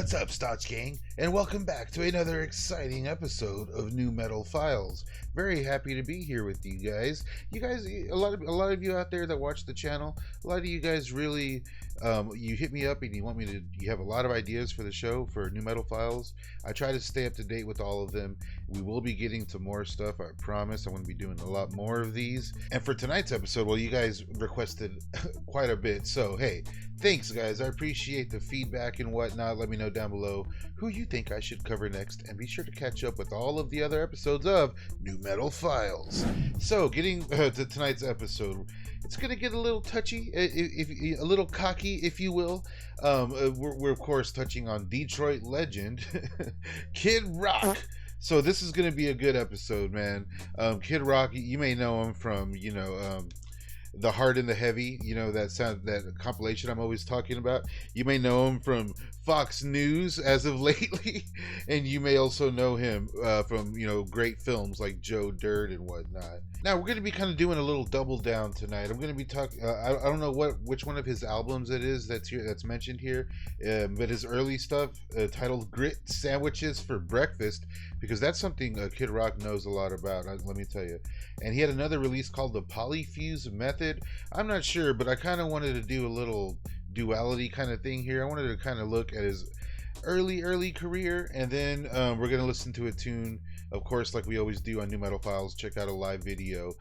What's up, Stotch Gang, and welcome back to another exciting episode of New Metal Files. Very happy to be here with you guys. A lot of you out there that watch the channel, a lot of you guys really, you hit me up and you have a lot of ideas for the show for New Metal Files. I try to stay up to date with all of them. We will be getting to more stuff, I promise. I'm going to be doing a lot more of these. And for tonight's episode, well, you guys requested quite a bit, so hey, thanks guys. I appreciate the feedback and whatnot. Let me know down below who you think I should cover next, and be sure to catch up with all of the other episodes of New Metal Files. So getting to tonight's episode, it's gonna get a little touchy, a little cocky, if you will. We're of course touching on Detroit legend Kid Rock. So this is gonna be a good episode, man. Kid Rock, you may know him from The Hard and the Heavy, that compilation I'm always talking about. You may know him from Fox News as of lately, and you may also know him from great films like Joe Dirt and whatnot. Now we're going to be kind of doing a little double down tonight. I'm going to be talking. I don't know which one of his albums it is that's mentioned here, but his early stuff titled "Grit Sandwiches for Breakfast," because that's something Kid Rock knows a lot about. Let me tell you. And he had another release called the Polyfuse Method. I'm not sure, but I kind of wanted to do a little duality kind of thing here. I wanted to kind of look at his early career, and then we're going to listen to a tune, of course, like we always do on New Metal Files. Check out a live video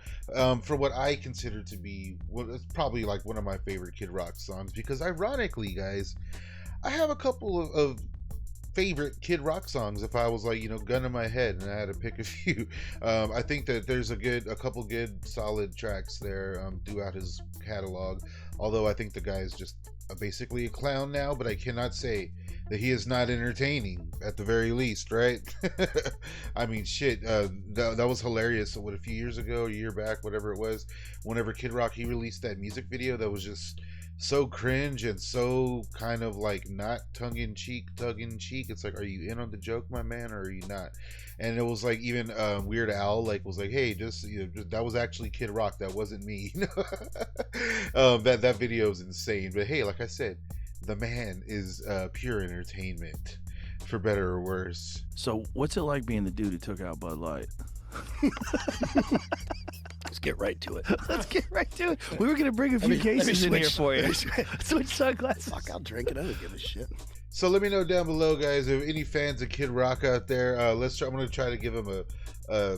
for what I consider to be it's probably like one of my favorite Kid Rock songs, because ironically, guys, I have a couple of favorite Kid Rock songs. If I was like, gun in my head and I had to pick a few, I think that there's a couple good solid tracks there throughout his catalog. Although I think the guy is just basically a clown now, but I cannot say that he is not entertaining at the very least, right? I mean, shit, that was hilarious. A few years ago, a year back, whatever it was, whenever Kid Rock, he released that music video that was just so cringe and so kind of like not tongue-in-cheek. It's like, are you in on the joke, my man, or are you not? And it was like, even Weird Al was like, hey, just that was actually Kid Rock, that wasn't me. That video is insane. But hey, like I said, the man is pure entertainment, for better or worse. So what's it like being the dude who took out Bud Light? Let's get right to it. Let's get right to it. We were going to bring a few cases in here for you. Switch sunglasses. Fuck, I'll drink it. I don't give a shit. So let me know down below, guys, if any fans of Kid Rock out there. I'm going to try to give him a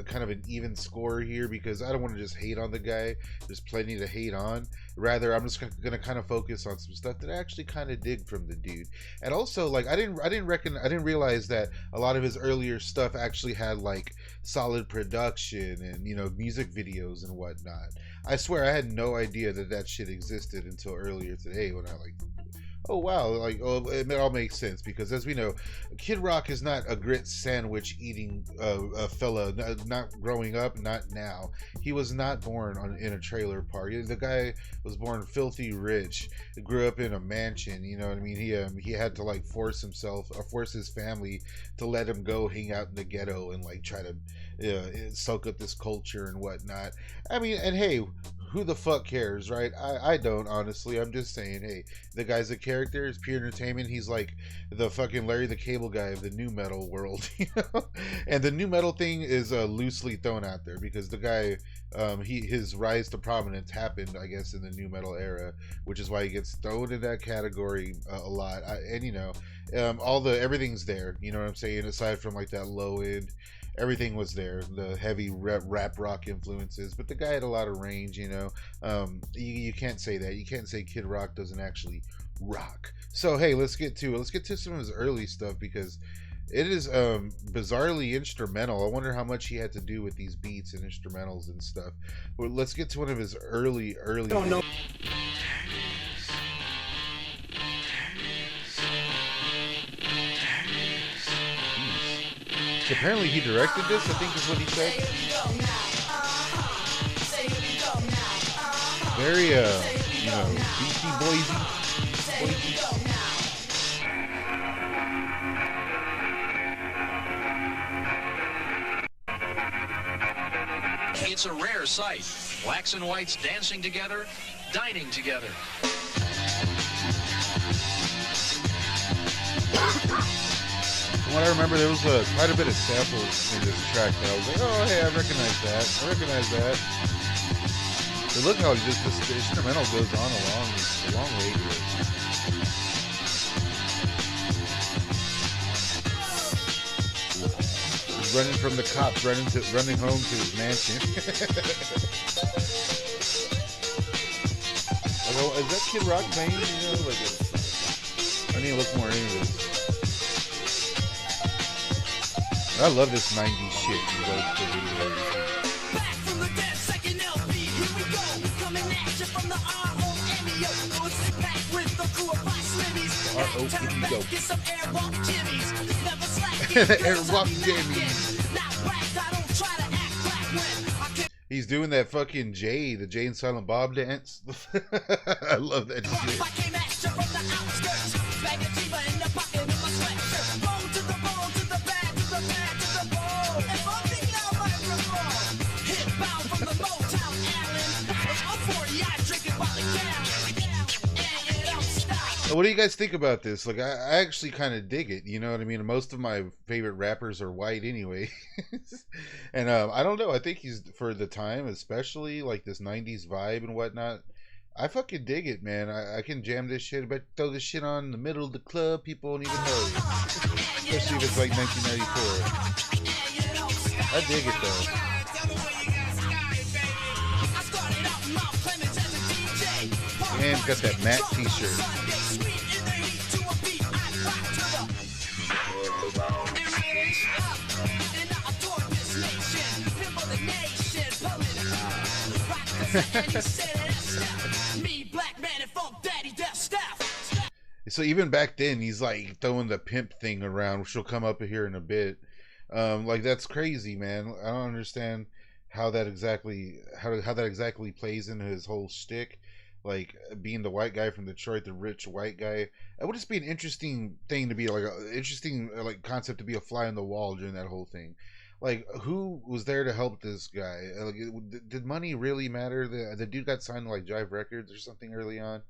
kind of an even score here, because I don't want to just hate on the guy. There's plenty to hate on. Rather, I'm just going to kind of focus on some stuff that I actually kind of dig from the dude. And also, like, I didn't realize that a lot of his earlier stuff actually had like solid production and music videos and whatnot. I swear I had no idea that shit existed until earlier today, when I oh wow, it all makes sense, because as we know, Kid Rock is not a grit sandwich eating fella, not growing up, not now. He was not born in a trailer park. The guy was born filthy rich, grew up in a mansion, you know what I mean? He had to like force his family to let him go hang out in the ghetto and like try to soak up this culture and whatnot. I mean, and hey, who the fuck cares, right? I don't, honestly. I'm just saying, hey, the guy's a character. It's pure entertainment. He's like the fucking Larry the Cable Guy of the new metal world, And the new metal thing is loosely thrown out there, because the guy, his rise to prominence happened, I guess, in the new metal era, which is why he gets thrown in that category a lot. Everything's there. You know what I'm saying? Aside from like that low end. Everything was there, the heavy rap rock influences, but the guy had a lot of range, you can't say that. You can't say Kid Rock doesn't actually rock. So hey, let's get to some of his early stuff, because it is bizarrely instrumental. I wonder how much he had to do with these beats and instrumentals and stuff. But let's get to one of his early don't know. Apparently he directed this, I think is what he said. Very, Beastie Boysy. It's a rare sight. Blacks and whites dancing together, dining together. From what I remember, there was quite a bit of samples in this track that I was like, oh, hey, I recognize that. I recognize that. But look how just the instrumental goes on a long way here. He's running from the cops, running home to his mansion. Although, is that Kid Rock playing? You know, like I need to look more into this. I love this 90s shit. You know, Back from the dead, second LP, here we go. Coming at you from the ROMEO. Bullets packed with the crew of Vice Slimmies. Turn back, get some airwalk jimmies. Never slack. Airwalk jimmies. Not whacked, I don't try to act black when I can't. He's doing that fucking the Jay and Silent Bob dance. I love that shit. I came at you from the outskirts. Bag of Diva in the pocket of my sweatshirt. Bone to the bone, to the bad, to the bad, to the bone. And bumping out my microphone. Hit bound from the Motown Allen. I'm 40, I drink it by the gallon. And you don't stop. What do you guys think about this? Like, I actually kind of dig it. You know what I mean? Most of my favorite rappers are white anyway. And I don't know. I think he's, for the time, especially like this 90s vibe and whatnot, I fucking dig it, man. I can jam this shit. But throw this shit on in the middle of the club, people won't even know it. Especially if it's like 1994. I dig it though. And got that Matt t-shirt. So even back then, he's like throwing the pimp thing around, which will come up here in a bit. Like, that's crazy, man. I don't understand how that exactly plays into his whole shtick. Like, being the white guy from Detroit, the rich white guy. It would just be an interesting thing to be like an interesting like concept to be a fly on the wall during that whole thing. Like, who was there to help this guy? Like, did money really matter? The dude got signed to like Jive Records or something early on.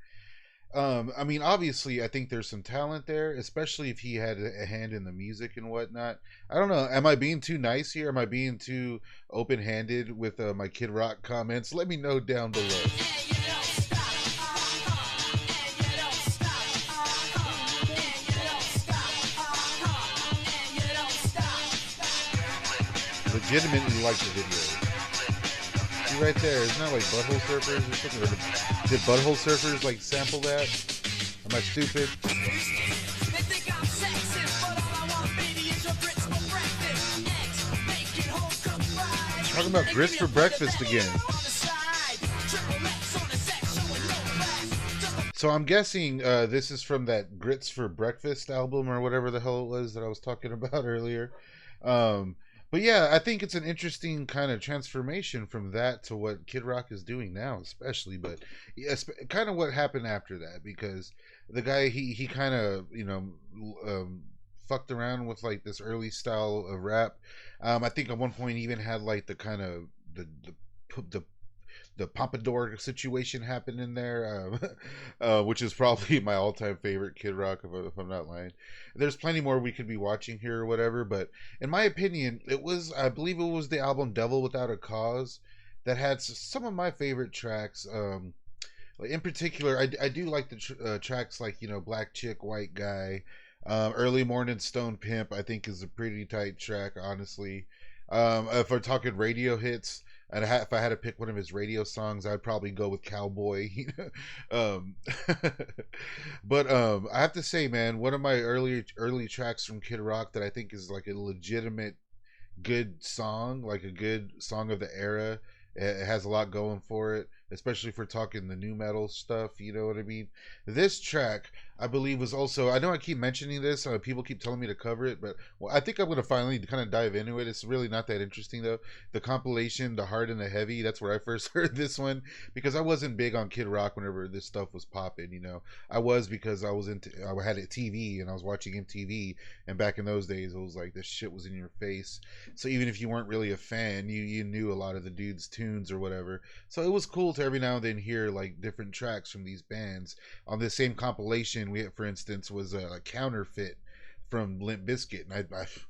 I mean, obviously, I think there's some talent there, especially if he had a hand in the music and whatnot. I don't know. Am I being too nice here? Am I being too open-handed with my Kid Rock comments? Let me know down below. Legitimately like the video. See right there, isn't that like Butthole Surfers or something? Or did Butthole Surfers like sample that? Am I stupid? Talking about grits for breakfast again. So I'm guessing this is from that Grits for Breakfast album or whatever the hell it was that I was talking about earlier. But yeah, I think it's an interesting kind of transformation from that to what Kid Rock is doing now, especially. But yeah, kind of what happened after that, because the guy he kind of fucked around with like this early style of rap. I think at one point he even had like the kind of the Pompadour situation happened in there, which is probably my all-time favorite Kid Rock, if I'm not lying. There's plenty more we could be watching here or whatever, but in my opinion, I believe it was the album Devil Without a Cause that had some of my favorite tracks. In particular, I do like the tracks like, Black Chick, White Guy, Early Morning Stone Pimp, I think is a pretty tight track, honestly. If we're talking radio hits, and if I had to pick one of his radio songs, I'd probably go with Cowboy. But I have to say, man, one of my early tracks from Kid Rock that I think is like a legitimate good song, like a good song of the era. It has a lot going for it, especially if we're talking the new metal stuff, you know what I mean? This track, I believe, was also, I know I keep mentioning this, people keep telling me to cover it, but I think I'm going to finally kind of dive into it. It's really not that interesting, though. The compilation, The Hard and the Heavy, that's where I first heard this one, because I wasn't big on Kid Rock whenever this stuff was popping, I was, because I had a TV, and I was watching MTV, and back in those days, it was like, this shit was in your face. So even if you weren't really a fan, you knew a lot of the dudes' tunes or whatever. So it was cool to every now and then hear like different tracks from these bands. On this same compilation, we had, for instance, was a Counterfeit from Limp Bizkit, and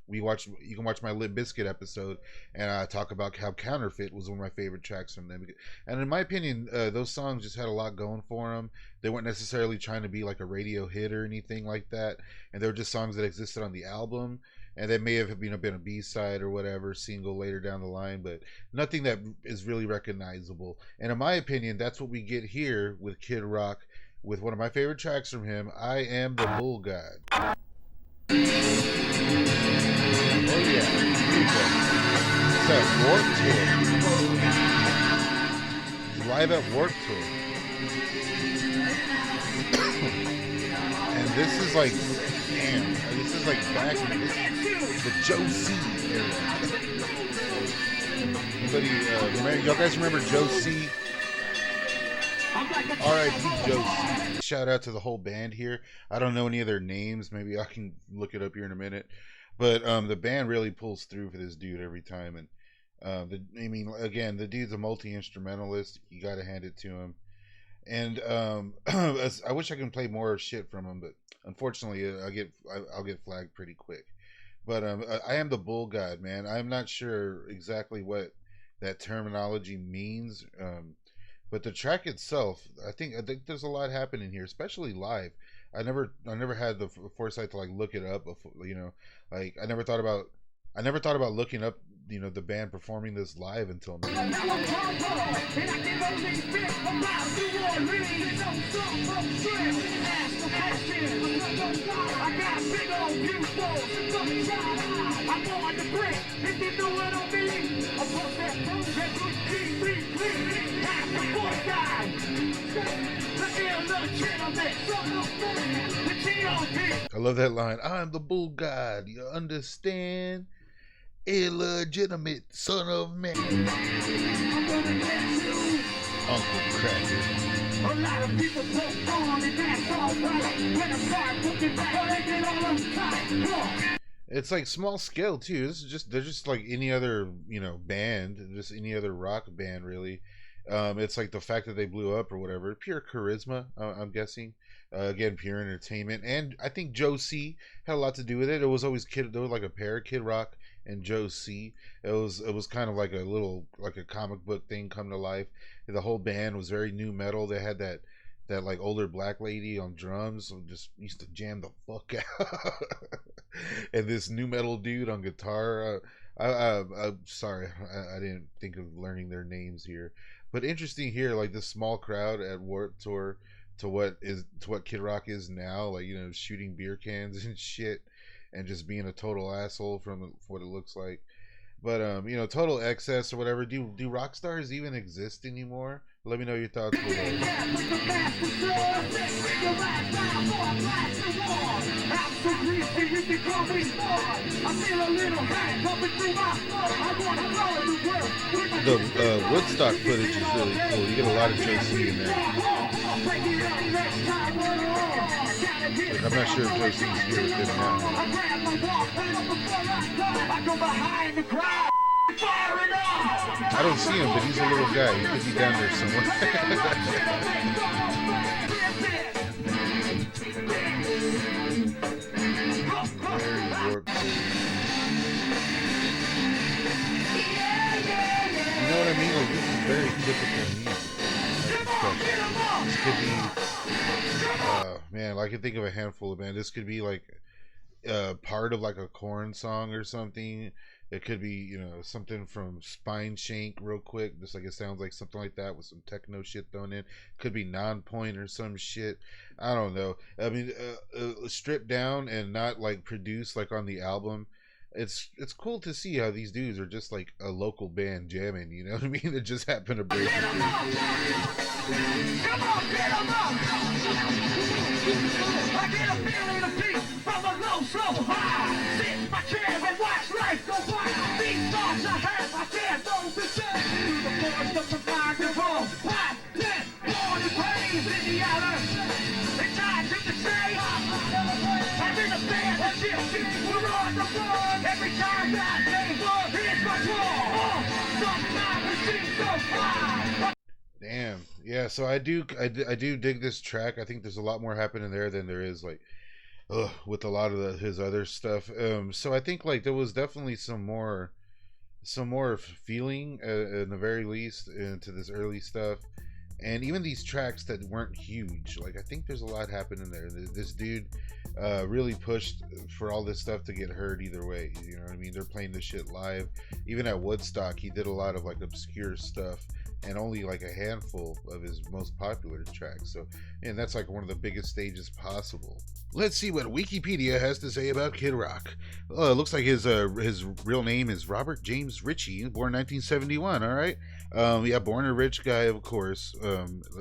you can watch my Limp Bizkit episode, and I talk about how Counterfeit was one of my favorite tracks from them. And in my opinion, those songs just had a lot going for them. They weren't necessarily trying to be like a radio hit or anything like that, and they were just songs that existed on the album, and they may have been a B-side or whatever single later down the line, but nothing that is really recognizable. And in my opinion, that's what we get here with Kid Rock, with one of my favorite tracks from him, I Am the Bull God. Oh yeah, here we go. It's at Warped Tour. It's live at Warped Tour. And this is like, damn, this is like back in the Joe C era. Anybody, y'all guys remember Joe C? R.I.P. Joe C. Shout out to the whole band here. I don't know any of their names. Maybe I can look it up here in a minute. But the band really pulls through for this dude every time. And again, the dude's a multi-instrumentalist. You got to hand it to him. And I wish I could play more shit from him, but unfortunately, I'll get flagged pretty quick. But I Am the Bull God, man. I'm not sure exactly what that terminology means. But the track itself, I think there's a lot happening here, especially live. I never had the foresight to like look it up. You know, like I never thought about looking up, you know, the band performing this live until now. I love that line. I'm the bull god, you understand? Illegitimate son of man. Uncle Cracker. A lot of people post on and that's all right. When I start looking back, they get all uptight. It's like small scale too. They're just like any other, you know, band, just any other rock band really. It's like the fact that they blew up or whatever, pure charisma, I'm guessing. Again, pure entertainment, and I think Joe C had a lot to do with it. It was always there was like a pair, Kid Rock and Joe C. It was kind of like a comic book thing come to life. The whole band was very new metal. They had that like older black lady on drums who just used to jam the fuck out, and this new metal dude on guitar. I'm sorry, I didn't think of learning their names here, but interesting here, like this small crowd at Warped Tour to what Kid Rock is now, like, you know, shooting beer cans and shit, and just being a total asshole from what it looks like. But you know, total excess or whatever. Do rock stars even exist anymore? Let me know your thoughts below. The Woodstock footage is really cool. You get a lot of Joe C in there. Like, I'm not sure if Joe C is here with them now. I don't see him, but he's a little guy. He could be down there somewhere. You know what I mean? Like, this is very typical music. This could be, man, I can think of a handful of bands. This could be like part of like a Korn song or something. It could be, you know, something from Spine Shank real quick, just like it sounds like something like that with some techno shit thrown in. Could be Non-Point or some shit. I don't know. I mean, stripped down and not like produced like on the album. It's cool to see how these dudes are just like a local band jamming, you know what I mean? It just happened to break it. I get a feeling of peace from a low, slow high. Sit in my chair and watch life go by. These thoughts I have, I can't know the same. Through the forest of the mind of all. Pop, death, born and raised in the outer. It's time to say, I'm in a band, we're on the floor. Every time that day, here's my draw. Sometimes it seems so far. Damn. Yeah, so I do dig this track. I think there's a lot more happening there than there is like with a lot of his other stuff. So I think like there was definitely some more feeling at the very least into this early stuff, and even these tracks that weren't huge. Like I think there's a lot happening there. This dude really pushed for all this stuff to get heard either way. You know what I mean? They're playing this shit live. Even at Woodstock, he did a lot of like obscure stuff and only like a handful of his most popular tracks. So, and that's like one of the biggest stages possible. Let's see what Wikipedia has to say about Kid Rock. It looks like his real name is Robert James Ritchie, born 1971. All right, yeah, born a rich guy, of course,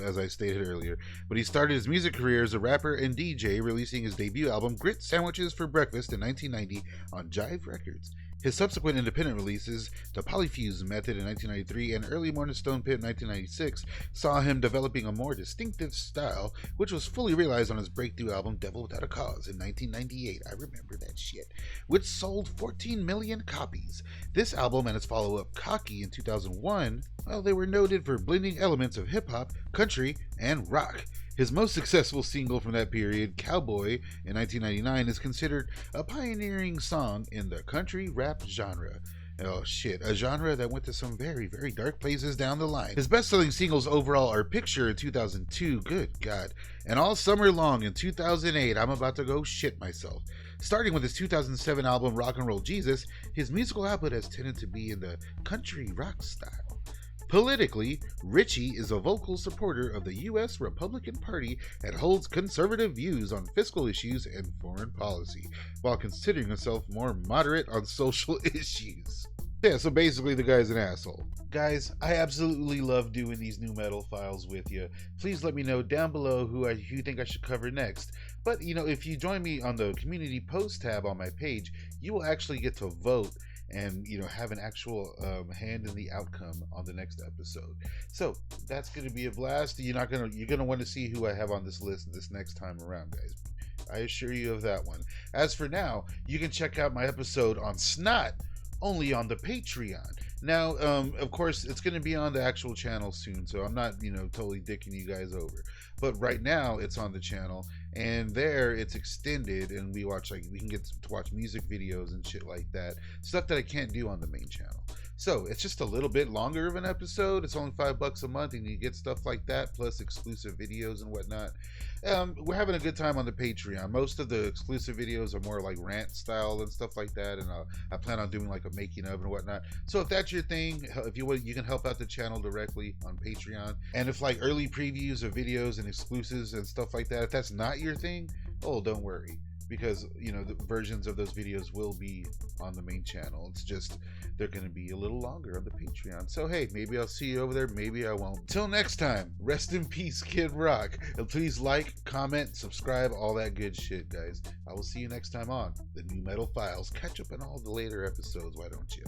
as I stated earlier. But he started his music career as a rapper and DJ, releasing his debut album "Grit Sandwiches for Breakfast" in 1990 on Jive Records. His subsequent independent releases, The Polyfuse Method in 1993 and Early Morning Stone Pit in 1996, saw him developing a more distinctive style, which was fully realized on his breakthrough album Devil Without a Cause in 1998. I remember that shit, which sold 14 million copies. This album and its follow-up Cocky in 2001, well, they were noted for blending elements of hip-hop, country, and rock. His most successful single from that period, Cowboy, in 1999, is considered a pioneering song in the country rap genre. Oh shit, a genre that went to some very, very dark places down the line. His best-selling singles overall are Picture in 2002, good God, and All Summer Long in 2008, I'm about to go shit myself. Starting with his 2007 album Rock and Roll Jesus, his musical output has tended to be in the country rock style. Politically, Ritchie is a vocal supporter of the U.S. Republican Party and holds conservative views on fiscal issues and foreign policy, while considering himself more moderate on social issues. Yeah, so basically the guy's an asshole. Guys, I absolutely love doing these new metal files with you. Please let me know down below who you think I should cover next. But, you know, if you join me on the community post tab on my page, you will actually get to vote and, you know, have an actual hand in the outcome on the next episode. So that's going to be a blast. You're going to want to see who I have on this list this next time around, guys. I assure you of that one. As for now, you can check out my episode on Snot only on the Patreon. Now, of course, it's going to be on the actual channel soon, so I'm not, you know, totally dicking you guys over. But right now, it's on the channel, and there it's extended, and we can get to watch music videos and shit like that, stuff that I can't do on the main channel. So it's just a little bit longer of an episode. It's only $5 a month, and you get stuff like that plus exclusive videos and whatnot. We're having a good time on the Patreon. Most of the exclusive videos are more like rant style and stuff like that, and I plan on doing like a making of and whatnot. So if that's your thing, if you want, you can help out the channel directly on Patreon. And if like early previews of videos and exclusives and stuff like that, if that's not your thing, oh, don't worry, because, you know, the versions of those videos will be on the main channel. It's just they're going to be a little longer on the Patreon. So hey, maybe I'll see you over there, maybe I won't. Till next time, rest in peace, Kid Rock. And please like, comment, subscribe, all that good shit, guys. I will see you next time on the New Metal Files. Catch up on all the later episodes, why don't you?